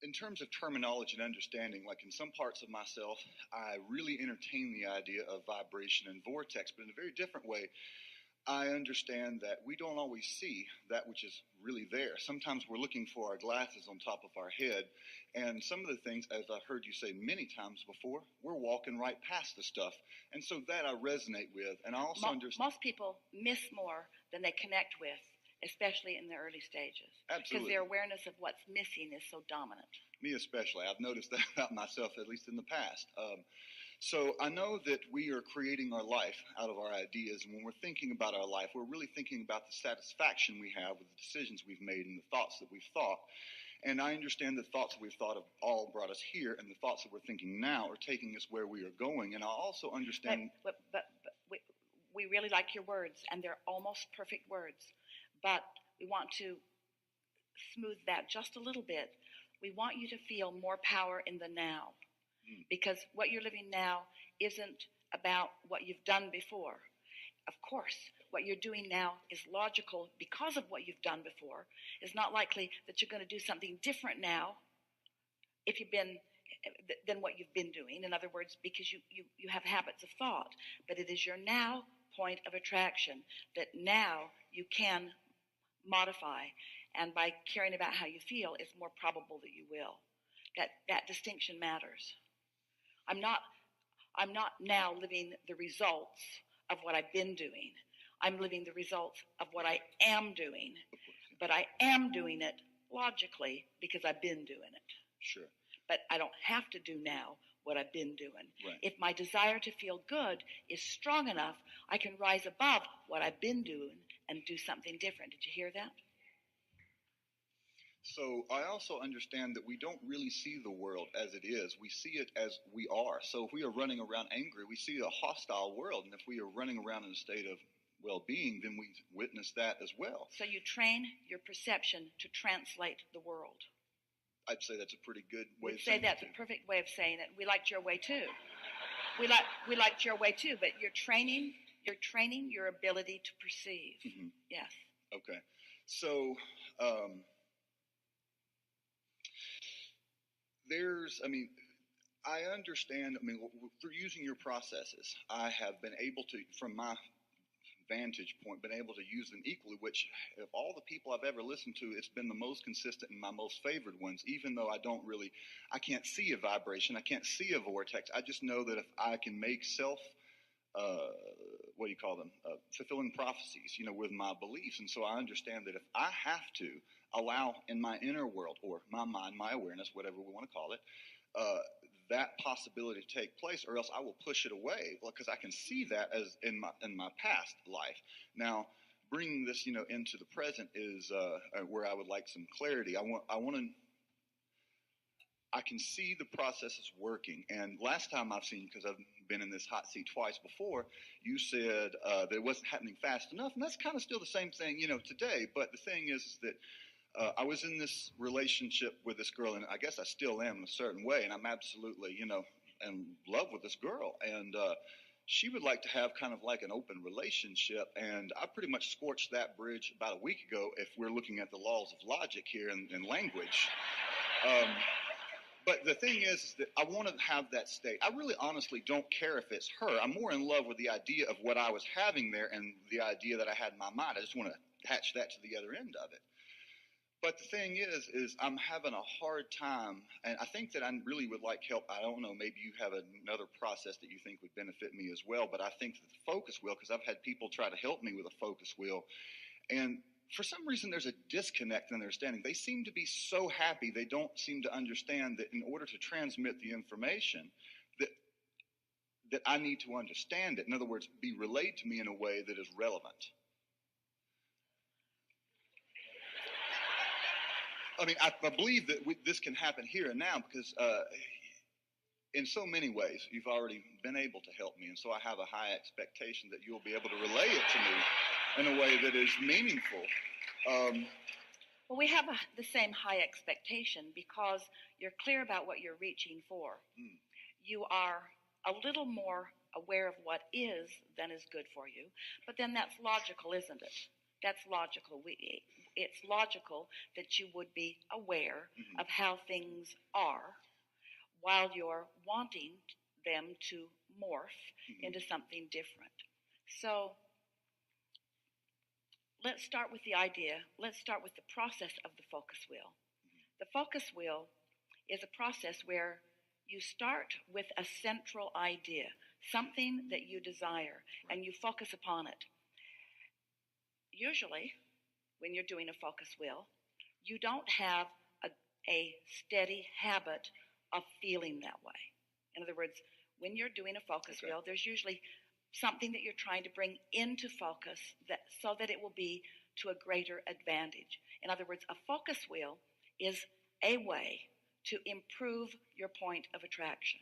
in terms of terminology and understanding, like in some parts of myself, I really entertain the idea of vibration and vortex, but in a very different way, I understand that we don't always see that which is really there. Sometimes we're looking for our glasses on top of our head, and some of the things, as I've heard you say many times before, we're walking right past the stuff, and so that I resonate with, and I also understand. Most people miss more than they connect with, especially in the early stages. Absolutely. Because their awareness of what's missing is so dominant. Me especially. I've noticed that about myself, at least in the past. So I know that we are creating our life out of our ideas, and when we're thinking about our life, we're really thinking about the satisfaction we have with the decisions we've made and the thoughts that we've thought. And I understand the thoughts that we've thought have all brought us here, and the thoughts that we're thinking now are taking us where we are going. And I also understand. But we really like your words, and they're almost perfect words. But we want to smooth that just a little bit. We want you to feel more power in the now. Because what you're living now isn't about what you've done before. Of course, what you're doing now is logical because of what you've done before. It's not likely that you're going to do something different now than what you've been doing. In other words, because you have habits of thought. But it is your now point of attraction that now you can modify. And by caring about how you feel, it's more probable that you will. That distinction matters. I'm not now living the results of what I've been doing. I'm living the results of what I am doing. But I am doing it logically because I've been doing it. Sure. But I don't have to do now what I've been doing. Right. If my desire to feel good is strong enough, I can rise above what I've been doing and do something different. Did you hear that? So I also understand that we don't really see the world as it is. We see it as we are. So if we are running around angry, we see a hostile world. And if we are running around in a state of well-being, then we witness that as well. So you train your perception to translate the world. I'd say that's a pretty good way of Say saying it. that's a perfect way of saying it. We liked your way too. We liked your way too, but you're training your ability to perceive. Mm-hmm. Yes. Okay. So I understand, through using your processes, I have been able to, from my vantage point, been able to use them equally, which of all the people I've ever listened to, it's been the most consistent and my most favored ones, even though I can't see a vibration, I can't see a vortex. I just know that if I can make fulfilling prophecies, with my beliefs. And so I understand that if I have to allow in my inner world, or my mind, my awareness, whatever we want to call it, that possibility to take place, or else I will push it away, because I can see that as in my past life. Now, bringing this, into the present is where I would like some clarity. I can see the processes working. And last time I've seen, because I've been in this hot seat twice before, you said that it wasn't happening fast enough, and that's kind of still the same thing, today. But the thing is that I was in this relationship with this girl, and I guess I still am in a certain way, and I'm absolutely, in love with this girl. And she would like to have kind of like an open relationship, and I pretty much scorched that bridge about a week ago if we're looking at the laws of logic here and language. But the thing is that I want to have that state. I really honestly don't care if it's her. I'm more in love with the idea of what I was having there and the idea that I had in my mind. I just want to attach that to the other end of it. But the thing is I'm having a hard time, and I think that I really would like help. I don't know, maybe you have another process that you think would benefit me as well, but I think that the focus wheel, because I've had people try to help me with a focus wheel, and for some reason there's a disconnect in their understanding. They seem to be so happy, they don't seem to understand that in order to transmit the information, that I need to understand it. In other words, be relayed to me in a way that is relevant. I believe that this can happen here and now because in so many ways you've already been able to help me. And so I have a high expectation that you'll be able to relay it to me in a way that is meaningful. Well, we have the same high expectation because you're clear about what you're reaching for. You are a little more aware of what is than is good for you. But then that's logical, isn't it? That's logical. It's logical that you would be aware Mm-hmm. of how things are while you're wanting them to morph Mm-hmm. into something different. So let's start with the idea. Let's start with the process of the focus wheel. The focus wheel is a process where you start with a central idea, something that you desire, and you focus upon it. Usually, when you're doing a focus wheel, you don't have a steady habit of feeling that way. In other words, when you're doing a focus wheel, there's usually something that you're trying to bring into focus so that it will be to a greater advantage. In other words, a focus wheel is a way to improve your point of attraction.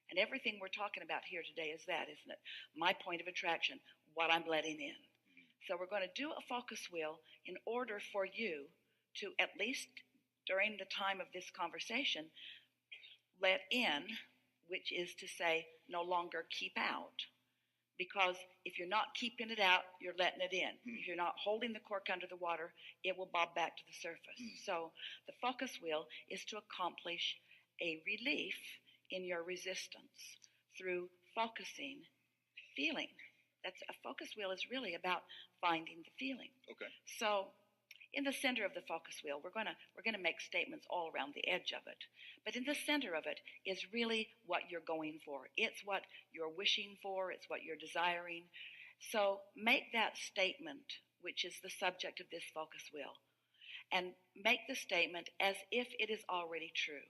And everything we're talking about here today is that, isn't it? My point of attraction, what I'm letting in. So we're going to do a focus wheel in order for you to, at least during the time of this conversation, let in, which is to say, no longer keep out. Because if you're not keeping it out, you're letting it in. If you're not holding the cork under the water, it will bob back to the surface. So the focus wheel is to accomplish a relief in your resistance through focusing, feeling. That's a focus wheel is really about finding the feeling. Okay. So in the center of the focus wheel, we're gonna make statements all around the edge of it. But in the center of it is really what you're going for. It's what you're wishing for. It's what you're desiring. So make that statement, which is the subject of this focus wheel, and make the statement as if it is already true.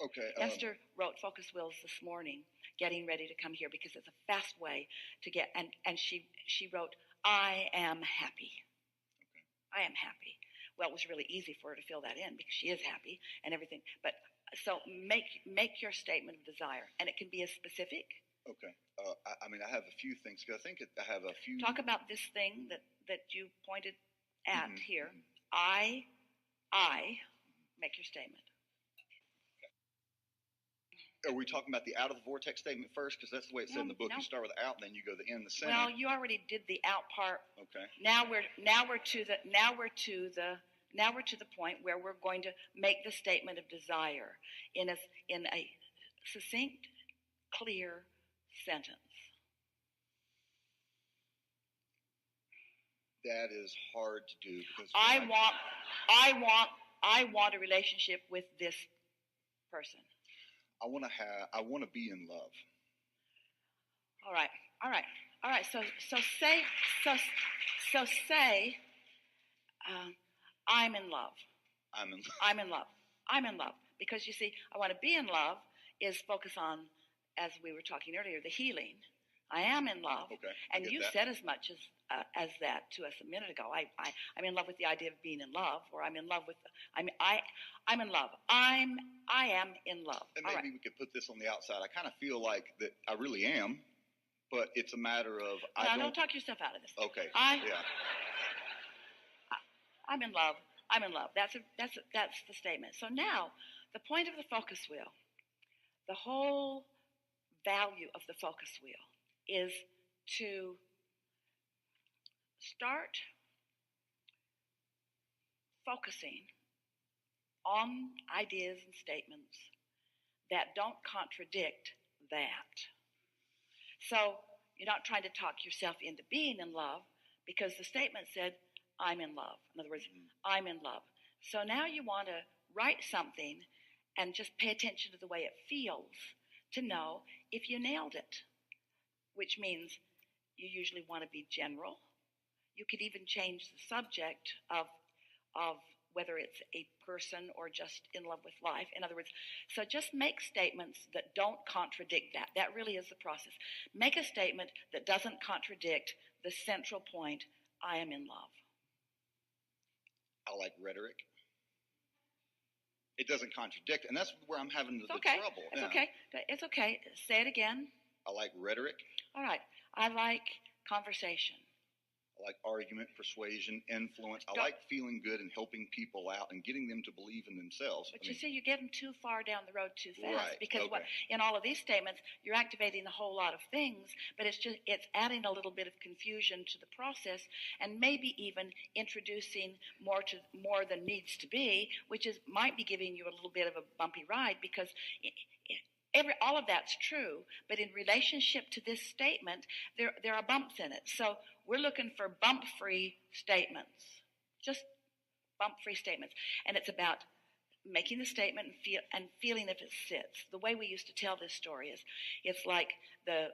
Okay. Esther wrote focus wheels this morning, getting ready to come here because it's a fast way to get. And she wrote, "I am happy." I am happy. Well, it was really easy for her to fill that in because she is happy and everything. But so make your statement of desire, and it can be as specific. Okay. I have a few things because I think I have a few. Talk about this thing that you pointed at here. Mm-hmm. I make your statement. Are we talking about the out of the vortex statement first? Because that's the way it said in the book. No. You start with the out, and then you go to the in the center. Well, you already did the out part. Okay. Now we're to the point where we're going to make the statement of desire in a succinct, clear sentence. That is hard to do because I want a relationship with this person. I want to be in love. All right. So say I'm in love. I'm in love because you see, I want to be in love is focus on, as we were talking earlier, the healing. I am in love. Okay. And you said as much as that to us a minute ago. I'm in love with the idea of being in love, or I'm in love with I'm in love. I am in love. And maybe we could put this on the outside. I kind of feel like that I really am, but it's a matter of don't talk yourself out of this. Okay. Yeah. I'm in love. I'm in love. That's the statement. So now, the point of the focus wheel, the whole value of the focus wheel is to start focusing on ideas and statements that don't contradict that. So you're not trying to talk yourself into being in love because the statement said, I'm in love. In other words, I'm in love. So now you want to write something and just pay attention to the way it feels to know if you nailed it, which means you usually want to be general. You could even change the subject of whether it's a person or just in love with life. In other words, so just make statements that don't contradict that. That really is the process. Make a statement that doesn't contradict the central point, I am in love. I like rhetoric. It doesn't contradict, and that's where I'm having the trouble. It's okay. It's okay. Say it again. I like rhetoric. All right. I like conversation. I like argument, persuasion, influence. I Don't- like feeling good and helping people out and getting them to believe in themselves. But you see, you're getting too far down the road too fast, Right, because okay. what in all of these statements, you're activating a whole lot of things, but it's adding a little bit of confusion to the process, and maybe even introducing more than needs to be, which might be giving you a little bit of a bumpy ride, because all of that's true, but in relationship to this statement, there are bumps in it. So we're looking for bump-free statements, just bump-free statements, and it's about making the statement and feeling if it sits. The way we used to tell this story is, it's like the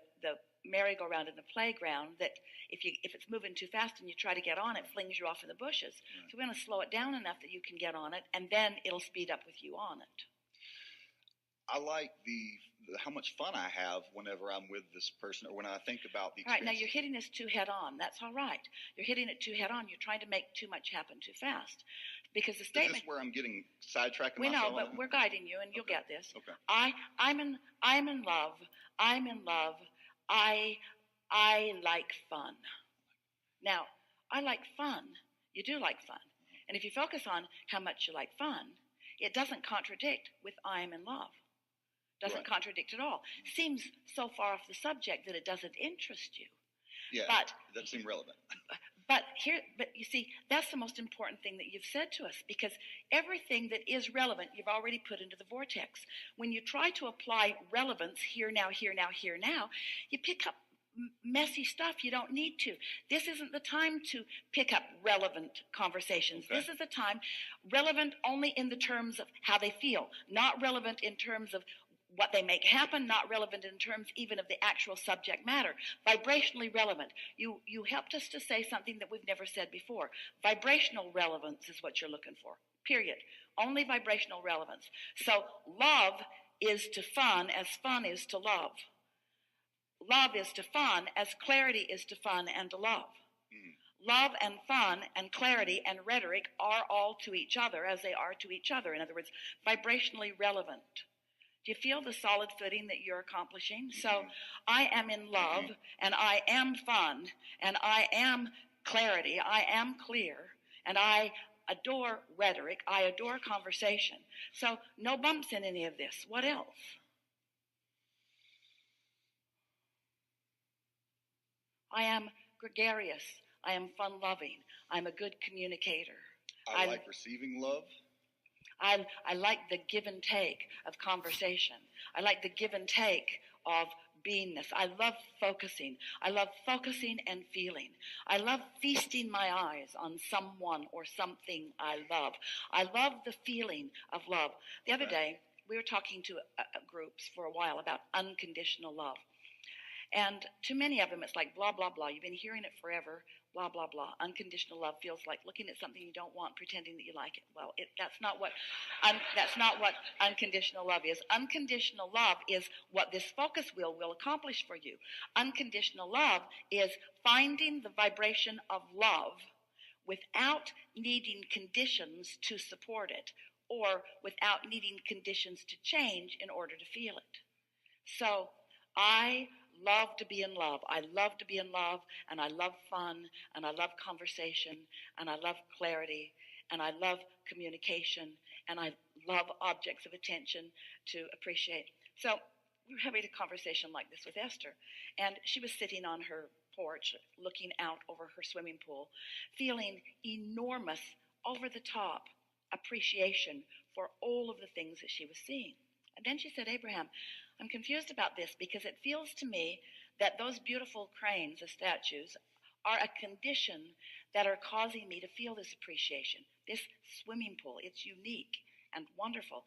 merry-go-round in the playground, that if it's moving too fast and you try to get on it, flings you off in the bushes. Right. So we're going to slow it down enough that you can get on it, and then it'll speed up with you on it. I like how much fun I have whenever I'm with this person, or when I think about the experience. All right, now you're hitting this too head on. That's all right. You're hitting it too head on. You're trying to make too much happen too fast. Because the statement... Is this where I'm getting sidetracked? We know, but we're guiding you, and you'll get this. Okay. I'm in love. I'm in love. I like fun. Now, I like fun. You do like fun. And if you focus on how much you like fun, it doesn't contradict with I'm in love. Doesn't contradict at all. Seems so far off the subject that it doesn't interest you. Yeah, but that seems relevant. But you see, that's the most important thing that you've said to us, because everything that is relevant, you've already put into the vortex. When you try to apply relevance here, now, you pick up messy stuff you don't need to. This isn't the time to pick up relevant conversations. Okay. This is the time relevant only in the terms of how they feel, not relevant in terms of what they make happen, not relevant in terms even of the actual subject matter. Vibrationally relevant. You helped us to say something that we've never said before. Vibrational relevance is what you're looking for, period. Only vibrational relevance. So love is to fun as fun is to love. Love is to fun as clarity is to fun and to love. Love and fun and clarity and rhetoric are all to each other as they are to each other. In other words, vibrationally relevant. Do you feel the solid footing that you're accomplishing? So I am in love, and I am fun, and I am clarity, I am clear, and I adore rhetoric, I adore conversation. So no bumps in any of this. What else? I am gregarious. I am fun-loving. I'm a good communicator. I like receiving love. I like the give and take of conversation. I like the give and take of beingness. I love focusing. I love focusing and feeling. I love feasting my eyes on someone or something I love. I love the feeling of love. The other day, we were talking to groups for a while about unconditional love. And to many of them, it's like blah, blah, blah. You've been hearing it forever. Blah, blah, blah. Unconditional love feels like looking at something you don't want, pretending that you like it. Well, that's not what unconditional love is. Unconditional love is what this focus wheel will accomplish for you. Unconditional love is finding the vibration of love without needing conditions to support it, or without needing conditions to change in order to feel it. So I love to be in love. I love to be in love, and I love fun, and I love conversation, and I love clarity, and I love communication, and I love objects of attention to appreciate. So we were having a conversation like this with Esther, and she was sitting on her porch looking out over her swimming pool, feeling enormous, over-the-top appreciation for all of the things that she was seeing. And then she said, Abraham, I'm confused about this because it feels to me that those beautiful cranes, the statues, are a condition that are causing me to feel this appreciation. This swimming pool, it's unique and wonderful.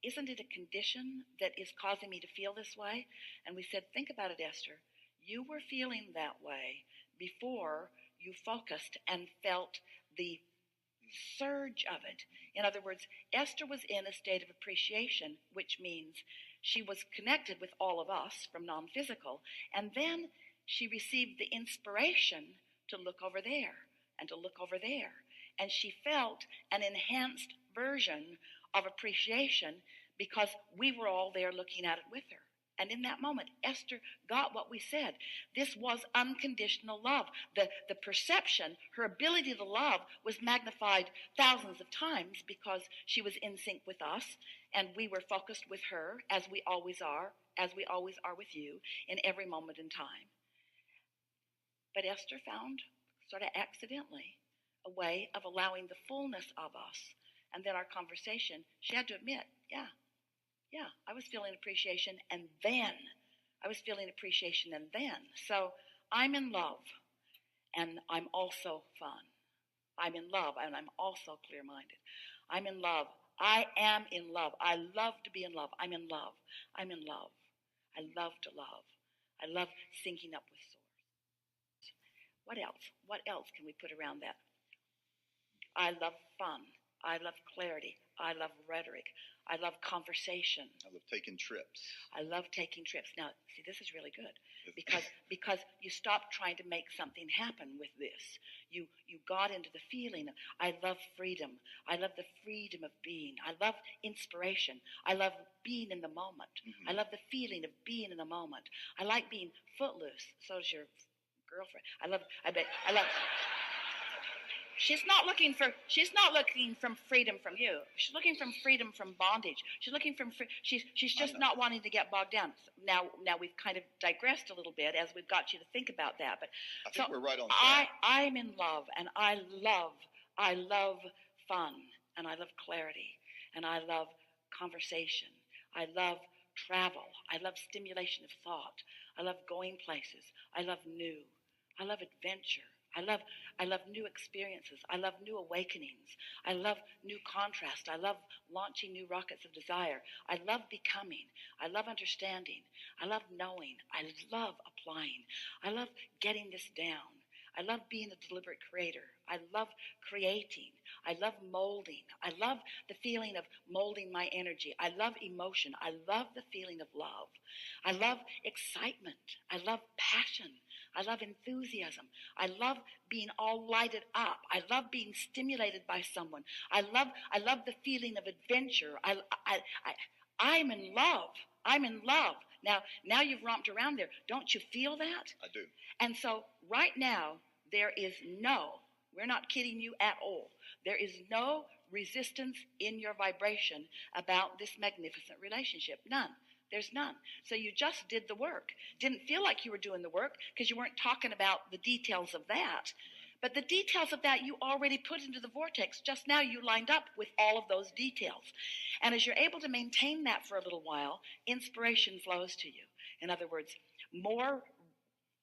Isn't it a condition that is causing me to feel this way? And we said, think about it, Esther. You were feeling that way before you focused and felt the surge of it. In other words, Esther was in a state of appreciation, which means she was connected with all of us from non-physical, and then she received the inspiration to look over there and to look over there, and she felt an enhanced version of appreciation because we were all there looking at it with her. And in that moment, Esther got what we said. This was unconditional love. The perception, her ability to love, was magnified thousands of times because she was in sync with us, and we were focused with her, as we always are with you, in every moment in time. But Esther found, sort of accidentally, a way of allowing the fullness of us. And then our conversation, she had to admit, yeah, I was feeling appreciation, and then I was feeling appreciation, and then. So I'm in love, and I'm also fun. I'm in love, and I'm also clear-minded. I'm in love. I am in love. I love to be in love. I'm in love. I'm in love. I love to love. I love syncing up with source. What else? What else can we put around that? I love fun. I love clarity. I love rhetoric. I love conversation. I love taking trips. I love taking trips. Now, see, this is really good because you stop trying to make something happen with this. You got into the feeling of, I love freedom. I love the freedom of being. I love inspiration. I love being in the moment. Mm-hmm. I love the feeling of being in the moment. I like being footloose. So does your girlfriend. I love. She's not looking from freedom from you. She's looking from freedom from bondage. She's looking from she's just not wanting to get bogged down. Now we've kind of digressed a little bit as we've got you to think about that. But I think we're right on track. I'm in love, and I love fun, and I love clarity, and I love conversation. I love travel. I love stimulation of thought. I love going places. I love new. I love adventure. I love new experiences. I love new awakenings. I love new contrast. I love launching new rockets of desire. I love becoming. I love understanding. I love knowing. I love applying. I love getting this down. I love being a deliberate creator. I love creating. I love molding. I love the feeling of molding my energy. I love emotion. I love the feeling of love. I love excitement. I love passion. I love enthusiasm. I love being all lighted up. I love being stimulated by someone. I love the feeling of adventure. I'm in love. I'm in love. Now you've romped around there. Don't you feel that? I do. And so right now, we're not kidding you at all. There is no resistance in your vibration about this magnificent relationship. None. There's none. So you just did the work. Didn't feel like you were doing the work because you weren't talking about the details of that. But the details of that you already put into the vortex. Just now you lined up with all of those details. And as you're able to maintain that for a little while, inspiration flows to you. In other words, more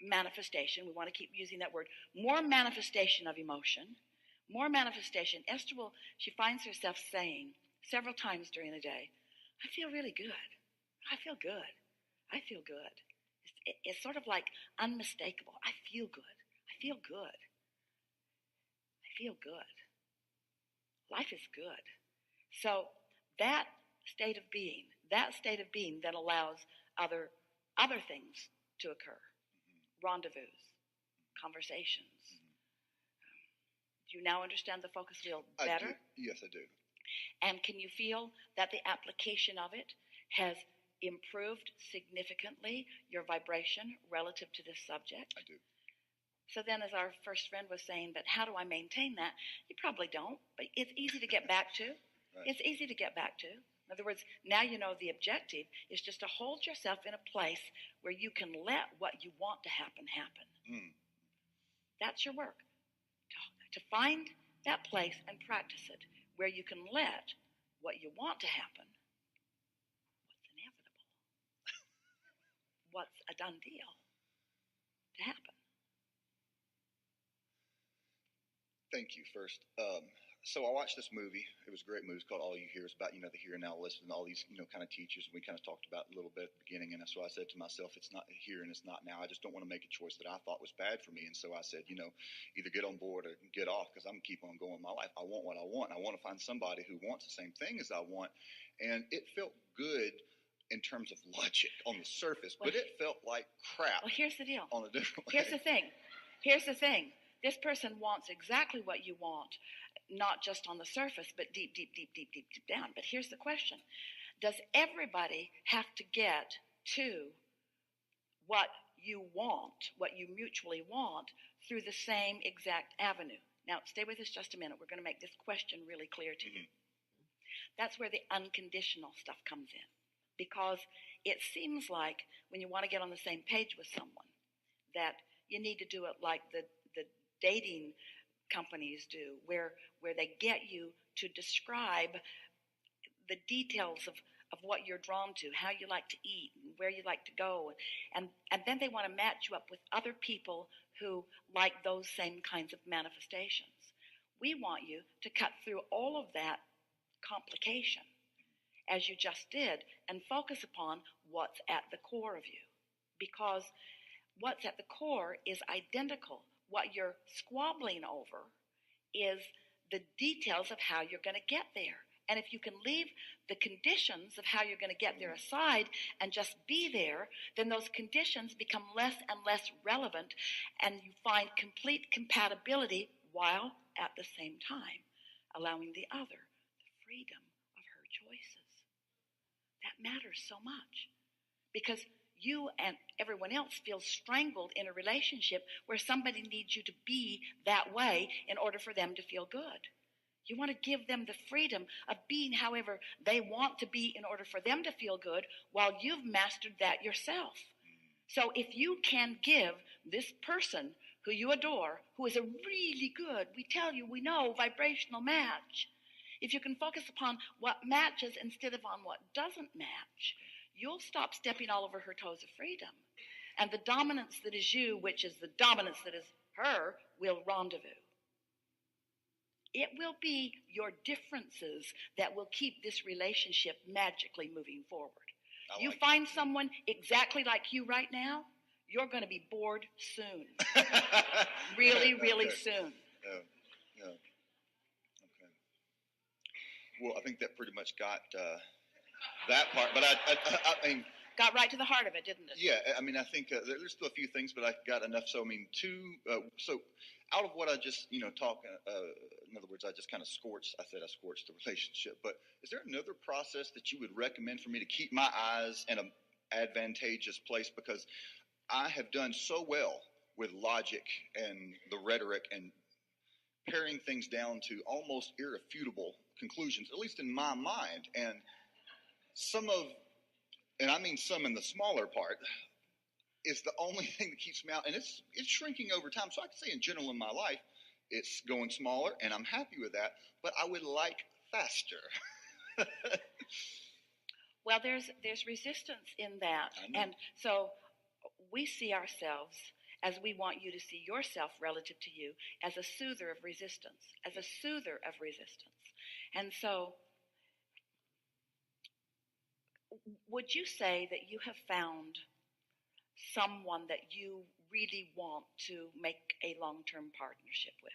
manifestation. We want to keep using that word. More manifestation of emotion. More manifestation. Esther she finds herself saying several times during the day, I feel really good. I feel good. I feel good. It's sort of like unmistakable. I feel good. I feel good. I feel good. Life is good. So that state of being then allows other things to occur. Rendezvous, conversations. Do you now understand the focus wheel better? Yes, I do. And can you feel that the application of it has improved significantly your vibration relative to this subject? I do. So then, as our first friend was saying, but how do I maintain that? You probably don't, but it's easy to get back to. Right. It's easy to get back to. In other words, now you know the objective is just to hold yourself in a place where you can let what you want to happen. That's your work. To find that place and practice it where you can let what you want to happen, what's inevitable, what's a done deal, to happen. Thank you first. So I watched this movie. It was a great movie. It's called All You Hear. It's about, the here and now list and all these, kind of teachers. We kind of talked about it a little bit at the beginning. And so I said to myself, it's not here and it's not now. I just don't want to make a choice that I thought was bad for me. And so I said, either get on board or get off because I'm going to keep on going my life. I want what I want. I want to find somebody who wants the same thing as I want. And it felt good in terms of logic on the surface, but it felt like crap. Well, here's the deal. On a different way. Here's the thing. This person wants exactly what you want. Not just on the surface, but deep down. But here's the question. Does everybody have to get to what you want, what you mutually want, through the same exact avenue. Now, stay with us just a minute. We're going to make this question really clear to you. That's where the unconditional stuff comes in. Because it seems like when you want to get on the same page with someone, that you need to do it like the dating companies do, where they get you to describe the details of what you're drawn to, how you like to eat, and where you like to go. And then they want to match you up with other people who like those same kinds of manifestations. We want you to cut through all of that complication, as you just did, and focus upon what's at the core of you. Because what's at the core is identical. What you're squabbling over is the details of how you're going to get there. And if you can leave the conditions of how you're going to get there aside and just be there, then those conditions become less and less relevant, and you find complete compatibility while at the same time allowing the other the freedom of her choices. That matters so much, because you and everyone else feels strangled in a relationship where somebody needs you to be that way in order for them to feel good. You want to give them the freedom of being however they want to be in order for them to feel good, while you've mastered that yourself. So if you can give this person who you adore, who is a really good, we tell you, we know, vibrational match, if you can focus upon what matches instead of on what doesn't match, you'll stop stepping all over her toes of freedom. And the dominance that is you, which is the dominance that is her, will rendezvous. It will be your differences that will keep this relationship magically moving forward. You find someone exactly like you right now, you're going to be bored soon. Really, really soon. Yeah. Okay. Well, I think that pretty much got that part. But I mean, got right to the heart of it, didn't it? Yeah. I mean, I think there's still a few things, but I got enough. So I mean, so out of what I just talk. In other words, I just kind of scorched the relationship. But is there another process that you would recommend for me to keep my eyes in an advantageous place? Because I have done so well with logic and the rhetoric and paring things down to almost irrefutable conclusions, at least in my mind. And I mean some in the smaller part, is the only thing that keeps me out. And it's shrinking over time. So I can say in general in my life, it's going smaller, and I'm happy with that. But I would like faster. Well, there's resistance in that. And so we see ourselves, as we want you to see yourself relative to you, as a soother of resistance, And so would you say that you have found someone that you really want to make a long-term partnership with?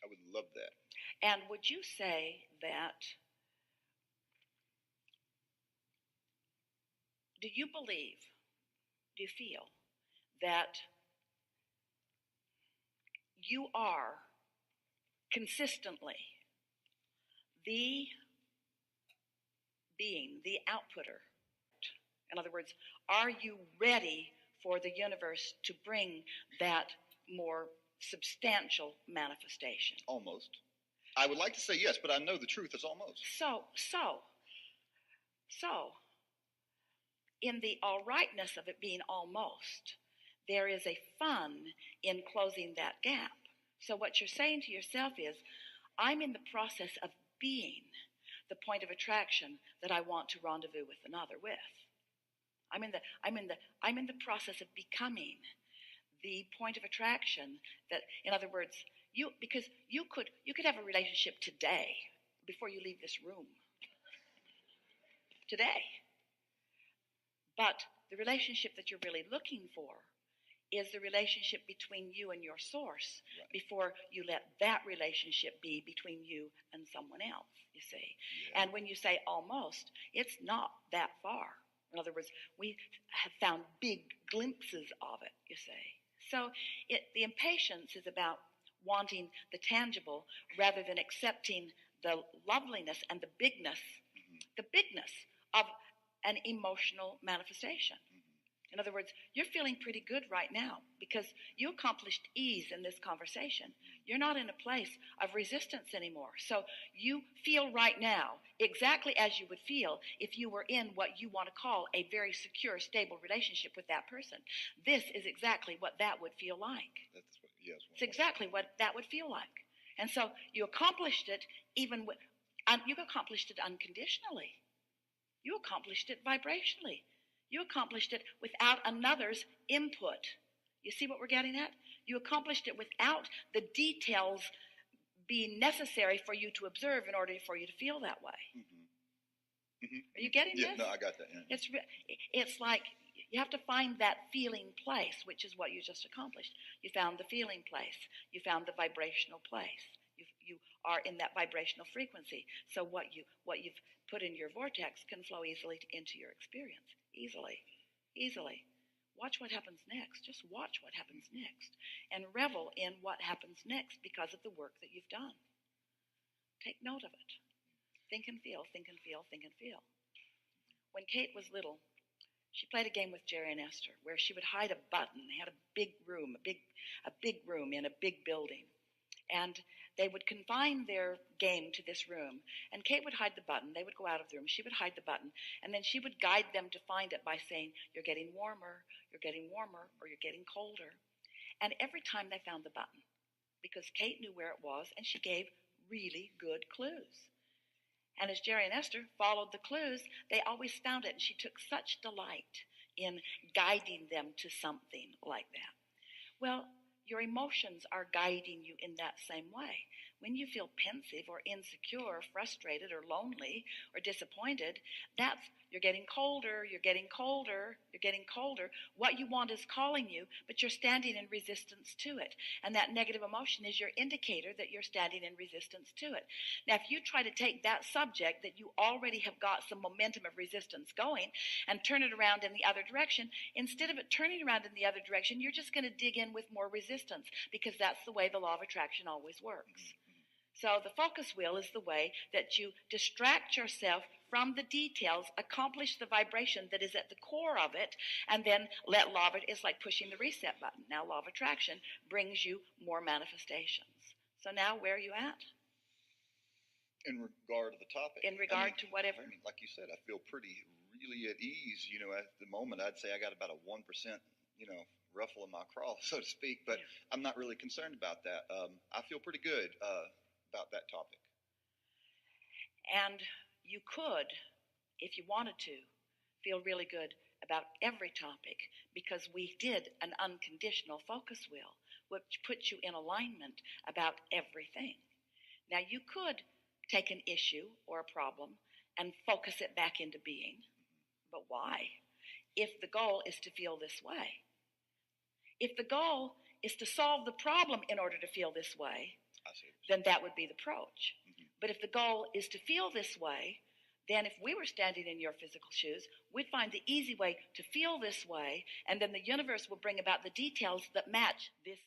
I would love that. And would you say that, do you feel that you are consistently the being, the outputter? In other words, are you ready for the universe to bring that more substantial manifestation? Almost. I would like to say yes, but I know the truth is almost. So, in the all rightness of it being almost, there is a fun in closing that gap. So what you're saying to yourself is, I'm in the process of being the point of attraction that I want to rendezvous with another with. I'm in the process of becoming the point of attraction that, in other words, because you could have a relationship today before you leave this room. Today. But the relationship that you're really looking for is the relationship between you and your source, right, before you let that relationship be between you and someone else, you see. Yeah. And when you say almost, it's not that far. In other words, we have found big glimpses of it, you see. So the impatience is about wanting the tangible rather than accepting the loveliness and the bigness of an emotional manifestation. In other words, you're feeling pretty good right now because you accomplished ease in this conversation. You're not in a place of resistance anymore. So you feel right now exactly as you would feel if you were in what you want to call a very secure, stable relationship with that person. This is exactly what that would feel like. It's exactly what that would feel like. And so you accomplished it even with, you accomplished it unconditionally. You accomplished it vibrationally. You accomplished it without another's input. You see what we're getting at? You accomplished it without the details being necessary for you to observe in order for you to feel that way. Mm-hmm. Mm-hmm. Are you getting this? No, I got that. Yeah. It's like you have to find that feeling place, which is what you just accomplished. You found the feeling place. You found the vibrational place. You are in that vibrational frequency. So what you've put in your vortex can flow easily into your experience. Easily. Watch what happens next. Just watch what happens next. And revel in what happens next because of the work that you've done. Take note of it. Think and feel, think and feel, think and feel. When Kate was little, she played a game with Jerry and Esther where she would hide a button. They had a big room, a big room in a big building. And they would confine their game to this room. And Kate would hide the button. They would go out of the room. She would hide the button. And then she would guide them to find it by saying, you're getting warmer, or you're getting colder. And every time they found the button, because Kate knew where it was, and she gave really good clues. And as Jerry and Esther followed the clues, they always found it. And she took such delight in guiding them to something like that. Well, your emotions are guiding you in that same way. When you feel pensive or insecure, or frustrated or lonely or disappointed, that's you're getting colder, you're getting colder, you're getting colder. What you want is calling you, but you're standing in resistance to it. And that negative emotion is your indicator that you're standing in resistance to it. Now, if you try to take that subject that you already have got some momentum of resistance going and turn it around in the other direction, instead of it turning around in the other direction, you're just going to dig in with more resistance because that's the way the law of attraction always works. So the focus wheel is the way that you distract yourself from the details, accomplish the vibration that is at the core of it, and then let law of it, it's like pushing the reset button. Now law of attraction brings you more manifestations. So now where are you at? In regard to the topic. In regard to whatever. Like you said, I feel really at ease. At the moment, I'd say I got about a 1%, ruffle in my craw, so to speak, but yeah. I'm not really concerned about that. I feel pretty good about that topic. And you could, if you wanted to, feel really good about every topic because we did an unconditional focus wheel, which puts you in alignment about everything. Now, you could take an issue or a problem and focus it back into being, but why? If the goal is to feel this way. If the goal is to solve the problem in order to feel this way, then that would be the approach. Mm-hmm. But if the goal is to feel this way, then if we were standing in your physical shoes, we'd find the easy way to feel this way, and then the universe will bring about the details that match this